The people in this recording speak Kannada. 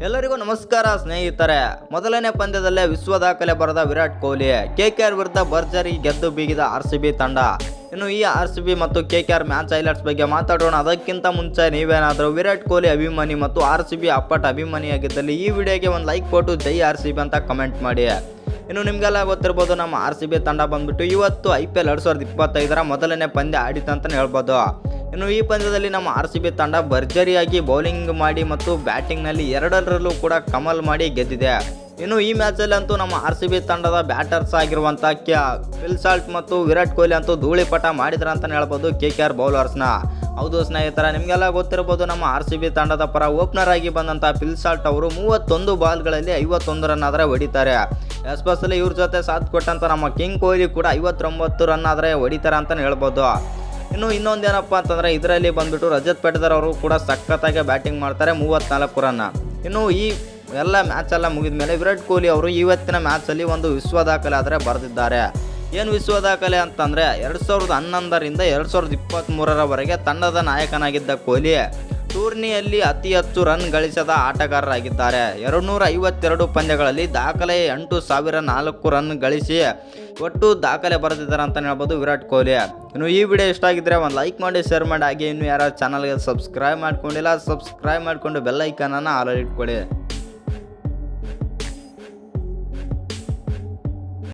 ಎಲ್ಲರಿಗೂ ನಮಸ್ಕಾರ ಸ್ನೇಹಿತರೆ. ಮೊದಲನೇ ಪಂದ್ಯದಲ್ಲೇ ವಿಶ್ವ ದಾಖಲೆ ಬರೆದ ವಿರಾಟ್ ಕೊಹ್ಲಿ ಕೆಕೆಆರ್ ವಿರುದ್ಧ ಭರ್ಜರಿ ಗೆದ್ದು ಬೀಗಿದ ಆರ್ಸಿಬಿ ತಂಡ. ಇನ್ನು ಈ ಆರ್ಸಿಬಿ ಮತ್ತು ಕೆಕೆಆರ್ ಮ್ಯಾಚ್ ಹೈಲೈಟ್ಸ್ ಬಗ್ಗೆ ಮಾತಾಡೋಣ. ಅದಕ್ಕಿಂತ ಮುಂಚೆ ನೀವೇನಾದರೂ ವಿರಾಟ್ ಕೊಹ್ಲಿ ಅಭಿಮಾನಿ ಮತ್ತು ಆರ್ಸಿಬಿ ಅಪ್ಪಟ ಅಭಿಮಾನಿಯಾಗಿದ್ದಲ್ಲಿ ಈ ವಿಡಿಯೋಗೆ ಒಂದು ಲೈಕ್ ಕೊಟ್ಟು ಜೈ ಆರ್ಸಿಬಿ ಅಂತ ಕಮೆಂಟ್ ಮಾಡಿ. ಇನ್ನು ನಿಮಗೆಲ್ಲ ಗೊತ್ತಿರ್ಬೋದು, ನಮ್ಮ ಆರ್ಸಿಬಿ ತಂಡ ಬಂದ್ಬಿಟ್ಟು ಇವತ್ತು IPL 2025 ಮೊದಲನೇ ಪಂದ್ಯ ಆಡಿತಂತಲೇ ಹೇಳ್ಬೋದು. ಇನ್ನು ಈ ಪಂದ್ಯದಲ್ಲಿ ನಮ್ಮ ಆರ್ಸಿಬಿ ತಂಡ ಭರ್ಜರಿಯಾಗಿ ಬೌಲಿಂಗ್ ಮಾಡಿ ಮತ್ತು ಬ್ಯಾಟಿಂಗ್ನಲ್ಲಿ ಎರಡರಲ್ಲೂ ಕೂಡ ಕಮಲ್ ಮಾಡಿ ಗೆದ್ದಿದೆ. ಇನ್ನು ಈ ಮ್ಯಾಚಲ್ಲಿ ಅಂತೂ ನಮ್ಮ ಆರ್ಸಿಬಿ ತಂಡದ ಬ್ಯಾಟರ್ಸ್ ಆಗಿರುವಂಥ ಫಿಲ್ ಸಾಲ್ಟ್ ಮತ್ತು ವಿರಾಟ್ ಕೊಹ್ಲಿ ಅಂತೂ ಧೂಳಿಪಟ ಮಾಡಿದ್ರ ಅಂತಲೇ ಹೇಳ್ಬೋದು ಕೆಕೆಆರ್ ಬೌಲರ್ಸ್ನ. ಹೌದು ಸ್ನೇಹಿತರ, ನಿಮಗೆಲ್ಲ ಗೊತ್ತಿರ್ಬೋದು, ನಮ್ಮ ಆರ್ಸಿಬಿ ತಂಡದ ಪರ ಓಪನರ್ ಆಗಿ ಬಂದಂಥ ಫಿಲ್ ಸಾಲ್ಟ್ ಅವರು 31 ಬಾಲ್ಗಳಲ್ಲಿ 51 ರನ್ ಆದರೆ ಹೊಡಿತಾರೆ. ಎಸ್ಪೆಷಲಿ ಇವ್ರ ಜೊತೆ ಸಾಥ್ ಕೊಟ್ಟಂಥ ನಮ್ಮ ಕಿಂಗ್ ಕೊಹ್ಲಿ ಕೂಡ 59 ರನ್ ಆದರೆ ಹೊಡಿತಾರೆ ಅಂತಲೇ ಹೇಳ್ಬೋದು. ಇನ್ನು ಇನ್ನೊಂದೇನಪ್ಪ ಅಂತಂದರೆ ಇದರಲ್ಲಿ ಬಂದುಬಿಟ್ಟು ರಜತ್ ಪಟಿದಾರ್ ಅವರು ಕೂಡ ಸಖತ್ತಾಗಿ ಬ್ಯಾಟಿಂಗ್ ಮಾಡ್ತಾರೆ, 34 ರನ್. ಇನ್ನು ಈ ಎಲ್ಲ ಮ್ಯಾಚೆಲ್ಲ ಮುಗಿದ ಮೇಲೆ ವಿರಾಟ್ ಕೊಹ್ಲಿ ಅವರು ಇವತ್ತಿನ ಮ್ಯಾಚಲ್ಲಿ ಒಂದು ವಿಶ್ವ ದಾಖಲೆ ಆದರೆ ಬರೆದಿದ್ದಾರೆ. ಏನು ವಿಶ್ವ ದಾಖಲೆ ಅಂತಂದರೆ 2011ರಿಂದ 2023ರವರೆಗೆ ತಂಡದ ನಾಯಕನಾಗಿದ್ದ ಕೊಹ್ಲಿ ಟೂರ್ನಿಯಲ್ಲಿ ಅತಿ ಹೆಚ್ಚು ರನ್ ಗಳಿಸಿದ ಆಟಗಾರರಾಗಿದ್ದಾರೆ. 252 ಪಂದ್ಯಗಳಲ್ಲಿ ದಾಖಲೆ 8004 ರನ್ ಗಳಿಸಿ ಒಟ್ಟು ದಾಖಲೆ ಬರೆದಿದ್ದಾರೆ ಅಂತಲೇ ಹೇಳ್ಬೋದು ವಿರಾಟ್ ಕೊಹ್ಲಿ. ಇನ್ನು ಈ ವಿಡಿಯೋ ಇಷ್ಟ ಆಗಿದ್ದರೆ ಒಂದು ಲೈಕ್ ಮಾಡಿ, ಶೇರ್ ಮಾಡಿ. ಹಾಗೆ ಇನ್ನು ಯಾರು ಚಾನಲ್ಗೆ ಸಬ್ಸ್ಕ್ರೈಬ್ ಮಾಡ್ಕೊಂಡಿಲ್ಲ, ಸಬ್ಸ್ಕ್ರೈಬ್ ಮಾಡಿಕೊಂಡು ಬೆಲ್ ಐಕಾನನ್ನು ಆಲ್ ಇಟ್ಕೊಳ್ಳಿ.